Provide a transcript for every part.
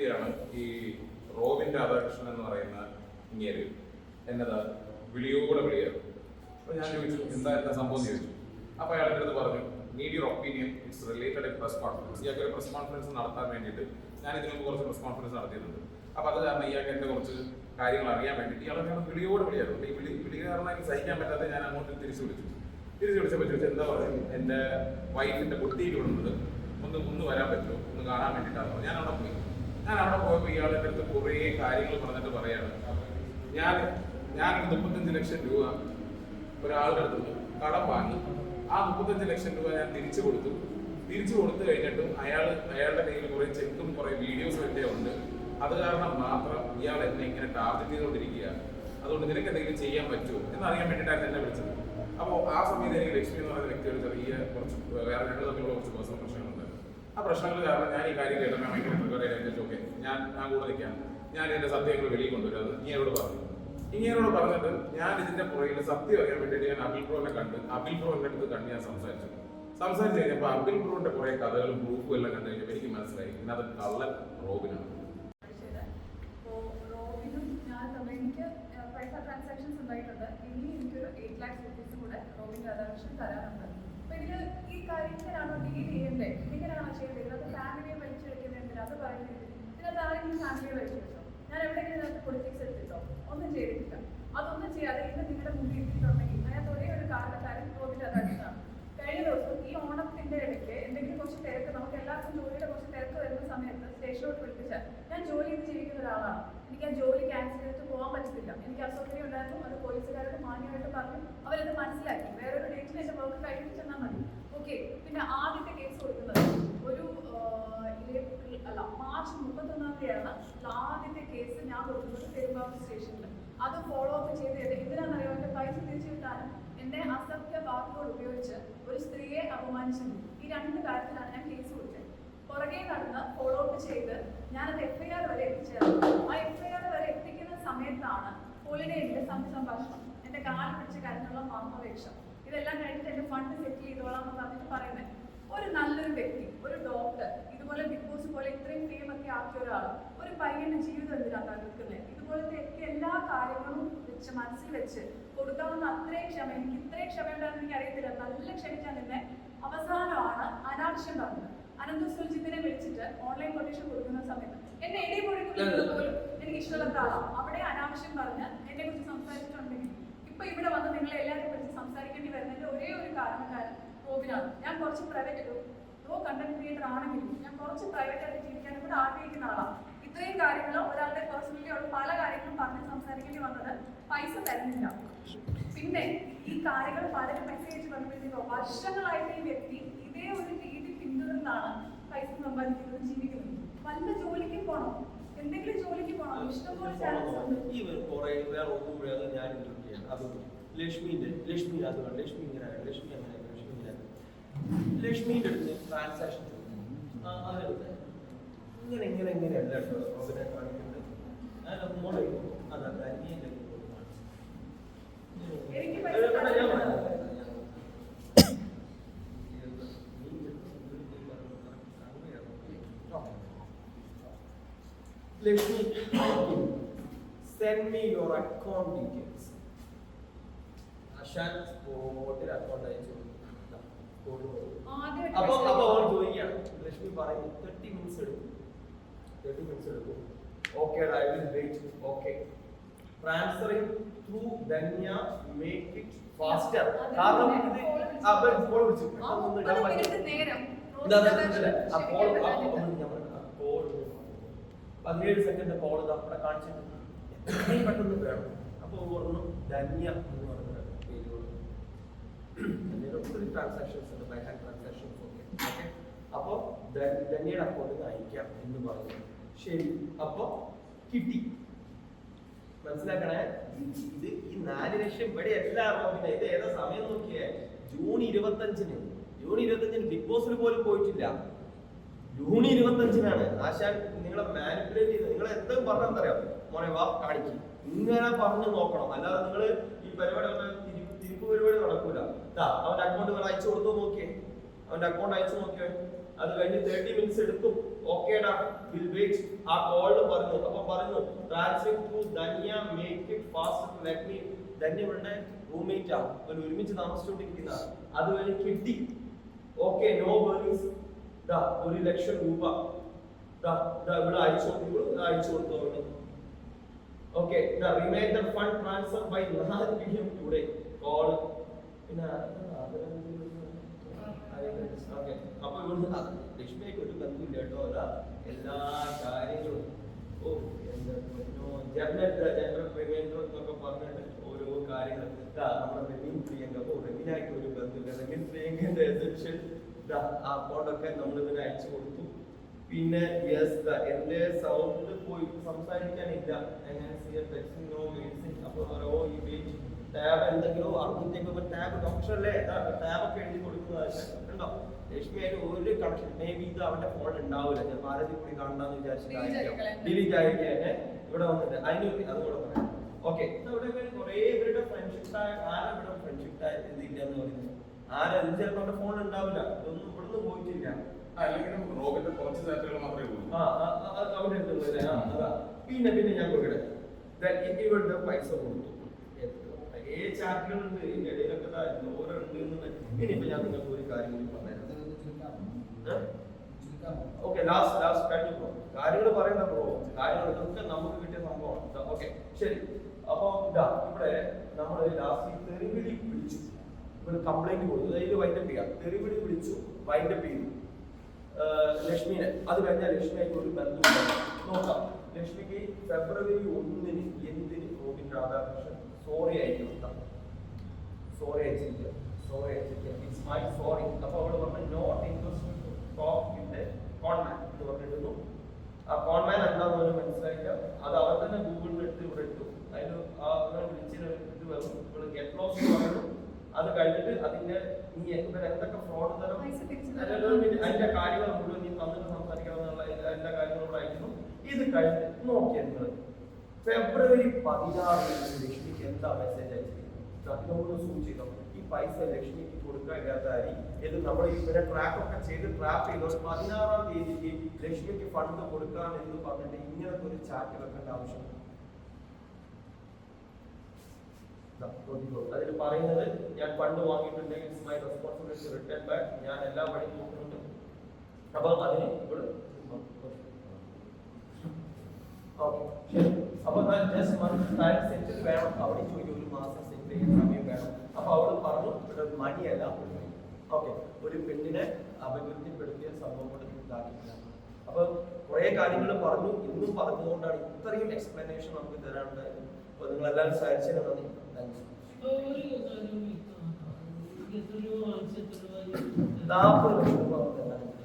ഈ റോബിൻ രാധാകൃഷ്ണൻ എന്ന് പറയുന്ന ഇങ്ങേര് എന്നതാ വിളിയോടെ വിളിയായിരുന്നു. അപ്പോൾ ഞാൻ ചോദിച്ചു എന്താ സംഭവം ചോദിച്ചു. അപ്പോൾ അയാളുടെ അടുത്ത് പറഞ്ഞു need your opinion it's related A press conference. ഇയാൾക്ക് ഒരു പ്രസ് കോൺഫറൻസ് നടത്താൻ വേണ്ടിയിട്ട് ഞാൻ ഇതിനു മുമ്പ് കുറച്ച് പ്രസ് കോൺഫറൻസ് നടത്തിയിട്ടുണ്ട്. അപ്പോൾ അത് കാരണം ഇയാൾക്ക് എൻ്റെ കുറച്ച് കാര്യങ്ങൾ അറിയാൻ വേണ്ടിയിട്ട് ഇയാളെ വിളിയോട് വിളിയായിരുന്നു. ഈ വിളി കാരണം എനിക്ക് സഹിക്കാൻ പറ്റാതെ ഞാൻ അങ്ങോട്ട് തിരിച്ചു വിളിച്ചപ്പോൾ ചോദിച്ചു എന്താ പറയുക എൻ്റെ വൈഫിൻ്റെ കുട്ടിയിൽ കൊണ്ടുണ്ട് ഒന്ന് വരാൻ പറ്റുമോ ഒന്ന് കാണാൻ വേണ്ടിയിട്ടാണ്. ഞാൻ അവിടെ പോയപ്പോൾ ഇയാളുടെ അടുത്ത് കുറേ കാര്യങ്ങൾ പറഞ്ഞിട്ട് പറയാണ് ഞാനൊരു 35 ലക്ഷം രൂപ ഒരാളുടെ അടുത്ത് കടം വാങ്ങി ആ 35 ലക്ഷം രൂപ ഞാൻ തിരിച്ചു കൊടുത്തു കഴിഞ്ഞിട്ടും അയാളുടെ കയ്യിൽ കുറേ ചെക്കും കുറേ വീഡിയോസും ഒക്കെ ഉണ്ട്. അത് കാരണം മാത്രം ഇയാൾ എന്നെ ഇങ്ങനെ ടാർഗറ്റ് ചെയ്തുകൊണ്ടിരിക്കുക. അതുകൊണ്ട് നിനക്ക് എന്തെങ്കിലും ചെയ്യാൻ പറ്റുമോ എന്നറിയാൻ വേണ്ടിയിട്ടാണ് എന്നെ വിളിച്ചത്. അപ്പോൾ ആ സമയത്ത് എനിക്ക് ലക്ഷ്മി എന്ന് പറയുന്ന വ്യക്തിയോട് ചെറിയ കുറച്ച് വേറെ ഞങ്ങൾ തമ്മിലുള്ള കുറച്ച് പേഴ്സണൽ പ്രശ്നങ്ങളുണ്ട്. ആ പ്രശ്നങ്ങൾ കാരണം ഞാൻ ഈ കാര്യം കേട്ടാൽ ഭയങ്കര പ്രിപ്പയർ ഓക്കെ ഞാൻ കൂടെ നിൽക്കാം, ഞാൻ ഇതിൻ്റെ സത്യങ്ങൾ വെളിയിൽ കൊണ്ടുവരും. അത് ഇങ്ങനോട് പറഞ്ഞിട്ട് ഞാൻ ഇതിന്റെ പുറകിൽ സത്യം അറിയാൻ വേണ്ടിയിട്ട് ഞാൻ അബിൽ ബ്രോനെ അടുത്ത് ഞാൻ സംസാരിച്ചു കഴിഞ്ഞപ്പോൾ അബിൽ ബ്രോന്റെ കുറെ കഥകളും പ്രൂഫും എല്ലാം കണ്ടു കഴിഞ്ഞപ്പോൾ എനിക്ക് മനസ്സിലായി പിന്നെ അത് കള്ളൻ റോബിനാണ്. ട്രാൻസാക്ഷൻസ് ഉണ്ടായിട്ടുണ്ട്. ഇനി എനിക്കൊരു 8 lakhs rupees കൂടെ റോബിൻ രാധാകൃഷ്ണൻ തരാനുണ്ട്. അപ്പൊ എനിക്ക് ഈ കാര്യത്തിനാണോ ഡീൽ ചെയ്യേണ്ടത്, ഇങ്ങനെയാണോ ചെയ്യേണ്ടത്? അത് ഫാമിലിയെ വലിച്ചെടുക്കുന്നത് എന്തിനാ? അത് പറയുന്നത് ഇതിനകത്ത് ആരെങ്കിലും ഫാമിലിയെ വലിച്ചെടുത്തോ? ഞാൻ എവിടെയെങ്കിലും ഇതിനകത്ത് പൊളിറ്റിക്സ് എടുത്തിട്ടോ? ഒന്നും ചെയ്തിട്ടില്ല. അതൊന്നും ചെയ്യാതെ ഇന്ന് നിങ്ങളുടെ മുന്നിൽ ഇട്ടിട്ടുണ്ടെങ്കിൽ അതിനകത്ത് ഒരേ ഒരു കാരണക്കാരൻ റോബിൻ രാധാകൃഷ്ണനാണ്. കഴിഞ്ഞ ദിവസം ഈ ഓണത്തിന്റെ ഇടയ്ക്ക് എന്തെങ്കിലും കുറച്ച് തിരക്ക്, നമുക്ക് എല്ലാവർക്കും ജോലിയുടെ കുറച്ച് തിരക്ക് വരുന്ന സമയത്ത് സ്റ്റേഷനിലോട്ട് വിളിപ്പിച്ചാൽ ഞാൻ ജോലി ചെയ്ത് ജീവിക്കുന്ന ഒരാളാണ്. എനിക്ക് ആ ജോലി ക്യാൻസൽ ചെയ്തിട്ട് പോകാൻ പറ്റത്തില്ല. എനിക്ക് അസൗകര്യം ഉണ്ടായിരുന്നു. അത് പോലീസുകാരോട് മാന്യമായിട്ട് പറഞ്ഞു. അവരത് മനസ്സിലാക്കി. വേറൊരു ഡേറ്റിൽ എന്റെ വർക്ക് കഴിഞ്ഞിട്ട് ചെന്നാൽ മതി. ഓക്കെ. പിന്നെ ആദ്യത്തെ കേസ് കൊടുക്കുന്നത് ഒരു മാർച്ച് 31-ാണ് ആദ്യത്തെ കേസ് ഞാൻ കൊടുക്കുന്നത് പെരുമ്പാവൂർ സ്റ്റേഷനിൽ. അത് ഫോളോ അപ്പ് ചെയ്ത് എന്തിനാണെന്നറിയാം, എന്റെ പൈസ തിരിച്ചു കിട്ടാനും എന്നെ അസഭ്യ വാക്കുകൾ ഉപയോഗിച്ച് ഒരു സ്ത്രീയെ അപമാനിച്ചിരുന്നു. ഈ 2 കാര്യത്തിലാണ് ഞാൻ കേസ് കൊടുത്തത്. പുറകെ നടന്ന് ഫോളോ അപ്പ് ചെയ്ത് ഞാനത് FIR വരെ എത്തിച്ചേർന്നു. ആ FIR വരെ എത്തിക്കുന്ന സമയത്താണ് ഹോളിഡേയിലെ സംഭാഷണം, എന്റെ കാല് പിടിച്ച് കരഞ്ഞുള്ള മാർഗപേക്ഷ, ഇതെല്ലാം കഴിഞ്ഞിട്ട് എന്റെ ഫണ്ട് സെറ്റിൽ ചെയ്തോളാം എന്ന് പറഞ്ഞിട്ട് പറയുന്നത്. ഒരു നല്ലൊരു വ്യക്തി, ഒരു ഡോക്ടർ, ഇതുപോലെ ബിഗ് ബോസ് പോലെ ഇത്രയും ഫെയിമൊക്കെ ആക്കിയ ഒരാൾ ഒരു പയ്യന്റെ ജീവിതം എന്തിനാണ് തകർക്കുന്നത്? ഇതുപോലത്തെ എല്ലാ കാര്യങ്ങളും വെച്ച് മനസ്സിൽ വെച്ച് കൊടുക്കാവുന്ന അത്രയും ക്ഷമ, എനിക്ക് ഇത്രയും ക്ഷമയുണ്ടാകുന്ന എനിക്ക് അറിയത്തില്ല. നല്ല ക്ഷമിച്ചാൽ തന്നെ അവസാനമാണ് അനാവശ്യം പറഞ്ഞത്. അനന്ത സുൽജിത്തിനെ വിളിച്ചിട്ട് ഓൺലൈൻ കൊട്ടേഷൻ കൊടുക്കുന്ന സമയത്ത് എന്നെ എടി കൊടുക്കുന്നത് പോലും എനിക്ക് ഇഷ്ടമുള്ള ആളാണ്. അവിടെ അനാവശ്യം പറഞ്ഞ് എന്നെ കുറിച്ച് സംസാരിച്ചിട്ടുണ്ടെങ്കിൽ ഇപ്പൊ ഇവിടെ വന്ന് നിങ്ങളെ എല്ലാവരും കുറിച്ച് സംസാരിക്കേണ്ടി വരുന്നതിന്റെ ഒരേ ഒരു കാരണക്കാരൻ റോബിനാണ്. ഞാൻ കുറച്ച് പ്രൈവറ്റ് കണ്ടന്റ് ക്രിയേറ്റർ ആണെങ്കിലും ഞാൻ കുറച്ച് പ്രൈവറ്റ് ആയിട്ട് ജീവിക്കാൻ കൂടെ ആഗ്രഹിക്കുന്ന ആളാണ്. ഇത്രയും കാര്യങ്ങളും ഒരാളുടെ പേഴ്സണലി ഉള്ള പല കാര്യങ്ങളും പറഞ്ഞ് സംസാരിക്കേണ്ടി വന്നത് പൈസ തരുന്നില്ല. പിന്നെ ഈ കാര്യങ്ങൾ പലരും മെസ്സേജ് വന്നപ്പോഴത്തേക്കോ വർഷങ്ങളായിട്ട് ഈ വ്യക്തി ഇതേ ഒരു രീതി പിന്തുടർന്നാണ് പൈസ സമ്പാദിക്കുന്നത്, ജീവിക്കുന്നത്. വല്ല ജോലിക്ക് പോകണം, എന്തെങ്കിലും ജോലിക്ക് പോകണം, ഇഷ്ടംപോലെ ചാൻസ് ഉണ്ട്. ലക്ഷ്മിന്റെ അടുത്ത് ട്രാൻസാക്ഷൻ ഇങ്ങനെയല്ല കേട്ടോ റോബിനെ കാണിക്കുന്നത്. Lakshmi, send me your account details. ആശാൻ സ്പോട്ടിൽ അക്കൗണ്ട് അയച്ചു. അപ്പൊ അവൾ ചോദിക്കുകയാണ്, ലക്ഷ്മി പറയും 30 minutes എടുക്കും. Okay, I will wait. Okay, transferring through Dhanya make it faster. കാരണം ഇത് അവർ ഇപ്പോൾ വിളിച്ചു 17 സെക്കൻഡ് കോൾ അവിടെ കാണിച്ചിട്ടുണ്ട്. എത്രയും പെട്ടെന്ന് വേണം. അപ്പോൾ പറഞ്ഞു ധന്യ എന്ന് പറഞ്ഞ പേരുകൾ ഒത്തിരി ട്രാൻസാക്ഷൻസ് ഉണ്ട്, ബൈ ഹാൻഡ് ട്രാൻസാക്ഷൻസ് ഒക്കെ. ഓക്കെ, അപ്പോൾ ധന്യയുടെ അക്കൗണ്ടിൽ അയക്കാം എന്ന് പറഞ്ഞു. ശരി, അപ്പോൾ കിട്ടി. മനസ്സിലാക്കണേ, ഇത് ഈ 4 ലക്ഷം ഇവിടെ എല്ലാ റോബിനെ ഇത് ഏതാ സമയം നോക്കിയേ? ജൂൺ 25-ന് ബിഗ് ബോസിൽ പോലും പോയിട്ടില്ല. ജൂൺ 25-നാണ് ആശാൻ നിങ്ങളെ മാനിപ്പുലേറ്റ് ചെയ്ത് നിങ്ങൾ എന്തെങ്കിലും പറഞ്ഞാൽ അറിയാം, മോനെ വാ കാണിക്കും, ഇങ്ങനെ പറഞ്ഞു നോക്കണം. അല്ലാതെ നിങ്ങൾ ഈ പരിപാടി തിരിപ്പ് പരിപാടി നടക്കൂല. അവന്റെ അക്കൗണ്ട് അയച്ചു കൊടുത്തു നോക്കിയേ, അവന്റെ അക്കൗണ്ട് അയച്ചു നോക്കിയോ, അത് കഴിഞ്ഞ് 30 മിനിറ്റ്സ് എടുത്തു. ഓക്കേടാ, വിൽ വെയിറ്റ്. ആ കോളിൽ പറഞ്ഞു. അപ്പൊ പറഞ്ഞു translate to Dhanya, make it fast, let me. Dhanya ഇവിടെ റൂംമേറ്റ് ആണ്, ഒരുമിച്ച് താമസിച്ചുകൊണ്ടിരിക്കുന്ന. അത് കഴിഞ്ഞ് കിട്ടി. Okay, no worries. 1 ലക്ഷം രൂപ ഇവിടെ അയച്ചു കൊടുത്തു. Okay, reminder fund transfer by 9 PM today. Call. പിന്നെ അപ്പൊ ഇവിടുന്ന് ലക്ഷ്മിക്ക് ഒരു ബന്ധമില്ല കേട്ടോ. അതാ എല്ലാ കാര്യങ്ങളും ജനറൽ റിമൈൻഡർ എന്നൊക്കെ പറഞ്ഞിട്ട് ഓരോ കാര്യങ്ങൾ. നമ്മുടെ റെമിൻ പ്രിയങ്ക, റെമിനായിട്ട് ഒരു ബന്ധമില്ല. റെമിൻ പ്രിയങ്കന്റെ എസെൻഷ്യൽ ആ അക്കൗണ്ടൊക്കെ നമ്മൾ ഇതിന് അയച്ചു കൊടുത്തു. പിന്നെ എന്റെ സൗണ്ട് പോയി സംസാരിക്കാനില്ല. അപ്പൊ ഈ പേജ് ടാബ് എന്തെങ്കിലും അറിഞ്ഞിട്ടേക്ക് ടാബ് ഡോക്ടറല്ലേ ടാബൊക്കെ എഴുതി കൊടുക്കുന്നതായിട്ടുണ്ടോ. ലക്ഷ്മിയായിട്ട് ഒരു കണക്ഷൻ മേ ബി ഇത് അവന്റെ ഫോൺ ഉണ്ടാവില്ല. ഞാൻ ഭാരതി കൂടി കാണാന്ന് വിചാരിച്ചിട്ടായിരിക്കും ഡിലീറ്റ് ആയിരിക്കും ഇവിടെ വന്നിട്ട്. അതിന് അത് കൂടെ പറയാം. ഓക്കെ, ഇവിടെ കുറെ ഇവരുടെ ഫ്രണ്ട്ഷിപ്പ് ആരാ ഇവിടെ ഫ്രണ്ട്ഷിപ്പ് ഇതില്ല എന്ന് പറയുന്നത്. ആരാ ഇത് ചിലപ്പോ അവന്റെ ഫോൺ ഉണ്ടാവില്ല. ഇതൊന്നും ഇവിടുന്ന് പോയിട്ടില്ല. അല്ലെങ്കിലും റോബിന്റെ കുറച്ച് ചാറ്റുകൾ മാത്രമേ ഉള്ളൂ. അവിടെ എടുത്തുള്ളൂ. പിന്നെ ഞാൻ കൊടുക്കട്ടെ. ഇവരുടെ പൈസ കൊടുത്തു. ചാറ്റുകളുണ്ട് ഇതിന്റെ ഇടയിലൊക്കെ ഓരോണ്ട്. ഇനിയിപ്പോ ഞാൻ നിങ്ങൾക്ക് ഒരു കാര്യം കൂടി പറഞ്ഞുതരാം. ഓക്കെ, ലാസ്റ്റ് കഴിഞ്ഞു ബ്രോ. കാര്യങ്ങൾ പറയുന്ന ബ്രോ, കാര്യങ്ങൾ ഇതൊക്കെ നമുക്ക് കിട്ടിയ സംഭവമാണ്. ഓക്കെ, ശരി. അപ്പൊ ഇവിടെ നമ്മൾ ലാസ്റ്റ് തെറിവിളി വിളിച്ചു. ഇവിടെ കംപ്ലൈന്റ് കൊടുത്തു. അതിൽ വൈൻഡപ്പ് ചെയ്യാം. തെറിവിളി വിളിച്ചു, വൈൻഡപ്പ് ചെയ്തു ലക്ഷ്മിനെ. അത് കഴിഞ്ഞാൽ ലക്ഷ്മിയായിട്ട് ഒരു ബന്ധമില്ല. നോക്കാം, ലക്ഷ്മിക്ക് ഫെബ്രുവരി 1 എന്തിന് റോബിൻ രാധാകൃഷ്ണൻ സോറി അയക്കണം. സോറി അയച്ചില്ല. It's my sorry. അപ്പൊ അവള് പറഞ്ഞു not interested to talk with conman എന്ന് പറഞ്ഞിരുന്നു. ആ കോൺമാൻ എന്താണെന്ന് മനസ്സിലാക്കിയ അത് അവർ തന്നെ ഗൂഗിളിൽ എടുത്ത് ഇവിടെ ഇട്ടു. അതിന് വിളിച്ചിട്ട് ഇത് വന്നു. ഇവിടെ ഗെറ്റ് ലോസ് എന്ന് പറഞ്ഞു. അത് കഴിഞ്ഞിട്ട് അതിന്റെ നീ എന്തൊക്കെ ഫ്രോഡ് തരം അതിന്റെ കാര്യങ്ങൾ മുഴുവൻ നീ തന്നിട്ട് സംസാരിക്കണം എന്നുള്ള എല്ലാ കാര്യങ്ങളും അയക്കുന്നു. ഇത് കഴിഞ്ഞ് നോക്കിയാൽ നിങ്ങൾ ഫെബ്രുവരി 16 ലക്ഷ്മിക്ക് എന്താ മെസ്സേജ് അയച്ചിരിക്കുന്നത് സൂചിതം. ഈ പൈസ ലക്ഷ്മിക്ക് കൊടുക്കാനില്ലാത്ത അരി ഇത് നമ്മൾ ഇവരെ ട്രാക്കൊക്കെ ചെയ്ത് ട്രാപ്പ് ചെയ്തോണ്ട് 16-ാം തീയതിക്ക് ലക്ഷ്മിക്ക് ഫണ്ട് കൊടുക്കാൻ എന്ന് പറഞ്ഞിട്ട് ഇങ്ങനത്തെ ഒരു ചാറ്റ് വെക്കേണ്ട ആവശ്യം. അതിൽ പറയുന്നത് ഞാൻ ഫണ്ട് വാങ്ങിയിട്ടുണ്ടെങ്കിൽ it's my responsibility return back. ഞാൻ എല്ലാ വഴിയും നോക്കുന്നുണ്ട്. അപ്പൊ അതിന് ഇവിടെ അപ്പൊ ജസ്റ്റ് മന്ത് ടൈം സെറ്റിൽ വേണം. അവിടെ ചോദിക്കും 1 മാസം സെറ്റ് ചെയ്യാൻ സമയം വേണം. അപ്പൊ അവള് പറഞ്ഞു ഇവിടെ മണിയല്ല. ഓക്കെ, ഒരു പെണ്ണിനെ അപകീർത്തിപ്പെടുത്തിയ സംഭവം കൊണ്ട് ഇതാക്കിയില്ല. അപ്പൊ കുറെ കാര്യങ്ങൾ പറഞ്ഞു. ഇന്നും പറഞ്ഞുകൊണ്ടാണ് ഇത്രയും എക്സ്പ്ലനേഷൻ നമുക്ക് തരാനുണ്ടായത്. അപ്പൊ നിങ്ങൾ എല്ലാവരും സഹായിച്ചതിന് നന്ദി. താങ്ക്സ്. 40 ലക്ഷം രൂപ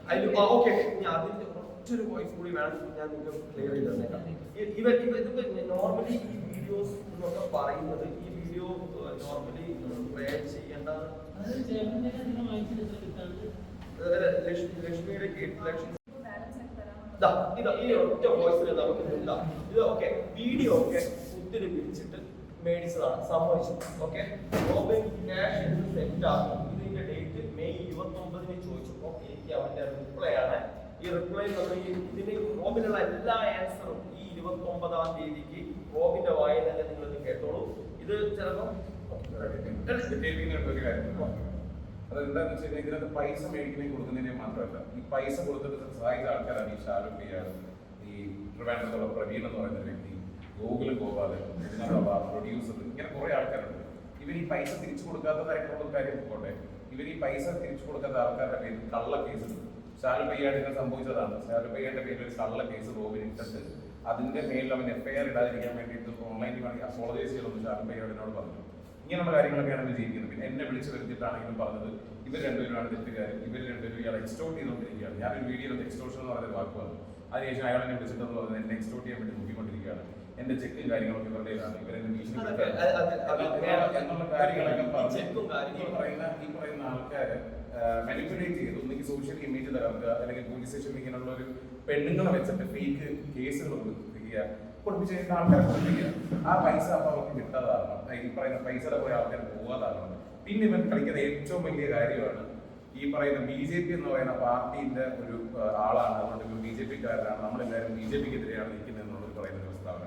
അതിൽ ഓക്കെ. ഇനി അതിന്റെ ഒറ്റൊരു വോയിസ് കൂടി വേണം ഞാൻ നിങ്ങൾക്ക് ക്ലിയർ ചെയ്ത് തന്നേക്കാം. ഇതിപ്പോ നോർമലി ഈ വീഡിയോസ് എന്നൊക്കെ പറയുന്നത് ഈ വീഡിയോ നോർമലി പ്രയർ ചെയ്യേണ്ട ലക്ഷ്മിയുടെ 8 ലക്ഷം ഈ ഒറ്റ വോയിസിൽ നമുക്ക് ഇത് ഓക്കെ. വീഡിയോ ഒക്കെ ഒത്തിരി പിടിച്ചിട്ട് മേടിച്ചതാണ്, സമ്മതിച്ചു. ഓക്കെ, റോബിൻ ക്യാഷ് എന്ന് സെറ്റ് ആക്കി. ഇതിന്റെ ഡേറ്റ് മെയ് 29 ചോദിച്ചപ്പോൾ എനിക്ക് അവന്റെ റിപ്ലൈ ആണ്. ഈ റിപ്ലൈ ഇതിന് റോബിനുള്ള എല്ലാ ആൻസറും ഈ 29-ാം തീയതിക്ക് റോബിന്റെ വായിൽ തന്നെ നിങ്ങൾ ഇത് കേട്ടോളൂ. ഇത് ചിലപ്പോൾ അതെന്താന്ന് വെച്ച് കഴിഞ്ഞാൽ ഇതിനകത്ത് പൈസ മേടിക്കുന്നതിന് കൊടുക്കുന്നതിനെ മാത്രമല്ല, ഈ പൈസ കൊടുത്തിട്ട് സഹായിച്ച ആൾക്കാരാണ് ഈ ഷാരൂഖ് പിയാർ, ഈ ട്രിവാൻഡ്രത്തുള്ള പ്രവീൺ എന്ന് പറയുന്ന വ്യക്തി, ഗോകുൽ ഗോപാലൻ, ഇതിനുള്ള പ്രൊഡ്യൂസർ, ഇങ്ങനെ കുറെ ആൾക്കാരുണ്ട്. ഇവർ ഈ പൈസ തിരിച്ചു കൊടുക്കാത്തതായിട്ടുള്ള കാര്യം പോട്ടെ, ഇവർ ഈ പൈസ തിരിച്ചു കൊടുക്കാത്ത ആൾക്കാരുടെ പേരിൽ കള്ള കേസുണ്ട്. ഷാരൂഖ് പിയാഡിനെ സംഭവിച്ചതാണ്. ഷാരൂഖ് പിയാഡിന്റെ പേരിൽ ഒരു കള്ള കേസ് റോബിൻ ഇട്ടിട്ട് അതിന്റെ മേലിൽ അവൻ FIR ഇടാതിരിക്കാൻ വേണ്ടിയിട്ട് ഓൺലൈനിൽ വേണമെങ്കിൽ അപ്പോളജൈസ് ചെയ്യണമെന്ന് ഷാരൂഖ് പിയാഡിനോട് പറഞ്ഞു. ഇങ്ങനെയുള്ള കാര്യങ്ങളൊക്കെയാണ് ഇവർ ചെയ്യുന്നത്. പിന്നെ എന്നെ വിളിച്ച് വരുത്തിയിട്ടാണെങ്കിലും പറഞ്ഞത് ഇവർ രണ്ടുപേരുമാണ് തെറ്റുകാർ, ഇവർ രണ്ടുപേരും ഇയാൾ എക്സ്റ്റോർട്ട് ചെയ്തുകൊണ്ടിരിക്കുകയാണ്. ഞാനൊരു വീഡിയോയിൽ എക്സ്റ്റോർഷൻ എന്ന് പറയുന്ന വാക്ക് പറഞ്ഞു. അതിനുശേഷം അയാൾ എന്നെ വിളിച്ചിട്ടെന്ന് പറഞ്ഞത് എന്നെ എക്സ്റ്റോർട്ട് ചെയ്യാൻ വേണ്ടി നോക്കിക്കൊണ്ടിരിക്കുകയാണ്, എന്റെ ചെക്കും കാര്യങ്ങളൊക്കെ ഇവരുടേതാണ്, ഇവരെന്നെ ഭീഷണിപ്പെടുത്താൻ എന്നുള്ള കാര്യങ്ങളൊക്കെ പറഞ്ഞ് ഈ പറയുന്ന ആൾക്കാര് മാനിപ്പുലേറ്റ് ചെയ്ത് ഒന്നെങ്കിൽ സോഷ്യൽ ഇമേജ് തകർക്കുക, അല്ലെങ്കിൽ പോലീസ് സ്റ്റേഷനിൽ ഇങ്ങനെയുള്ള ഒരു പെണ്ണുങ്ങളെ വെച്ചിട്ട് ഫേക്ക് കേസുകൾ കൊടുപ്പിച്ച് കഴിഞ്ഞിട്ട് ആൾക്കാരെ കൊടുപ്പിക്കുക. ആ പൈസ അപ്പൊ അവർക്ക് കിട്ടാതാകണം, ഈ പറയുന്ന പൈസയുടെ കുറെ ആൾക്കാർ പോകാതാകണം. പിന്നെ ഇവൻ കളിക്കുന്ന ഏറ്റവും വലിയ കാര്യമാണ് ഈ പറയുന്ന BJP എന്ന് പറയുന്ന പാർട്ടിന്റെ ഒരു ആളാണ്, അതുകൊണ്ട് BJP-കാരനാണ്, നമ്മളെല്ലാവരും BJP-ക്കെതിരെയാണ് നിൽക്കുന്നതെന്നുള്ളത് പറയുന്ന ഒരു പ്രസ്താവന.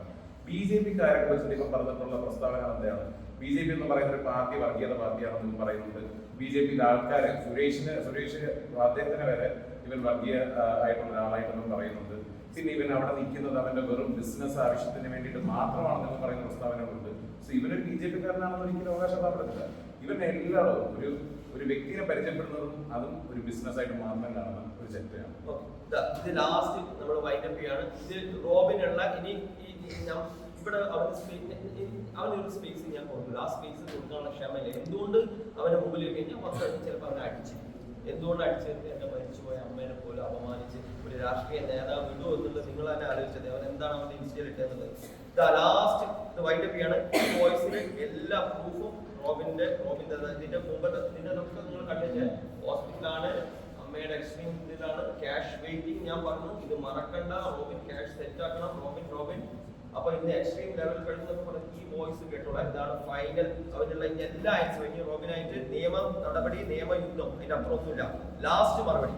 BJP-കാരെ കുറിച്ചിട്ട് ഇപ്പം പറഞ്ഞിട്ടുള്ള പ്രസ്താവന എന്താണ്? BJP എന്ന് പറയുന്ന ഒരു പാർട്ടി വർഗീയത പാർട്ടിയാണെന്ന് പറയുന്നുണ്ട്. BJP-യിലെ ആൾക്കാരെ സുരേഷ് അദ്ദേഹത്തിന് വരെ ഇവൻ വർഗീയ ആയിട്ടുള്ള ഒരാളായിട്ടെന്ന് പറയുന്നുണ്ട്. പിന്നെ ഇവൻ അവിടെ നിൽക്കുന്നത് അവന്റെ വെറും ബിസിനസ് ആവശ്യത്തിന് വേണ്ടിയിട്ട് മാത്രമാണെന്ന് പറയുന്ന പ്രസ്താവനകളുണ്ട്. സോ ഇവനൊരു BJP-കാരനാണെന്ന് ഒരിക്കലും അവകാശപ്പെടാൻ പറ്റില്ല. ഇവൻ എല്ലാവരും ഒരു വ്യക്തിയെ പരിചയപ്പെടുന്നതും അതും ഒരു ബിസിനസ് ആയിട്ട് മാത്രം കാണുന്ന ഒരു സെറ്റാണ്. ഇത് ലാസ്റ്റ് നമ്മൾ വൈൻഡപ്പ് ചെയ്യാണ്. ഇത് റോബിനുള്ള ഇനി ഇവിടെ അവനൊരു സ്പേസ് ഞാൻ കൊടുക്കില്ല. ആ സ്പേസ് കൊടുക്കാനുള്ള ക്ഷമയില്ല. എന്തുകൊണ്ട് അവന്റെ മുമ്പിൽ കഴിഞ്ഞാൽ മക്കൾ ചിലപ്പോൾ അവനെ അടിച്ചു, എന്തുകൊണ്ട് അടിച്ചത്? എന്റെ മരിച്ചുപോയ അമ്മേനെ പോലും അപമാനിച്ച് ഒരു രാഷ്ട്രീയ നേതാവ് ഇടുമോ എന്നുള്ളത് നിങ്ങൾ തന്നെ ആലോചിച്ചത്. അവൻ എന്താണ് അവന്റെ ഇൻസ്റ്റയിൽ ഇട്ടെന്നുള്ളത്. ലാസ്റ്റ് വൈൻഡപ്പ് ചെയ്യാണ്. വോയിസിന് എല്ലാ പ്രൂഫും റോബിന്റെ ഇതിന്റെ മുമ്പത്തെ ഇതിനൊക്കെ നിങ്ങൾ കണ്ടിട്ട് ഹോസ്പിറ്റലാണ്, അമ്മയുടെ എക്സ്ട്രീം ഇതിലാണ്, ക്യാഷ് വെയിറ്റിംഗ്. ഞാൻ പറഞ്ഞു ഇത് മറക്കണ്ട, റോബിൻ ക്യാഷ് സെറ്റ് ആക്കണം, റോബിൻ. അപ്പൊ ഇന്ന് എക്സ്ട്രീം ലെവൽ കഴിഞ്ഞതൊക്കെ പറഞ്ഞ് ഈ വോയിസ് കേട്ടോളാം. ഇതാണ് ഫൈനൽ. അവനുള്ള എല്ലാ ആൻസറും ഇനി റോബിനായിട്ട് നിയമ നടപടി, നിയമയുദ്ധം, അതിന്റെ അപ്പുറമൊന്നുമില്ല. ലാസ്റ്റ് മറുപടി.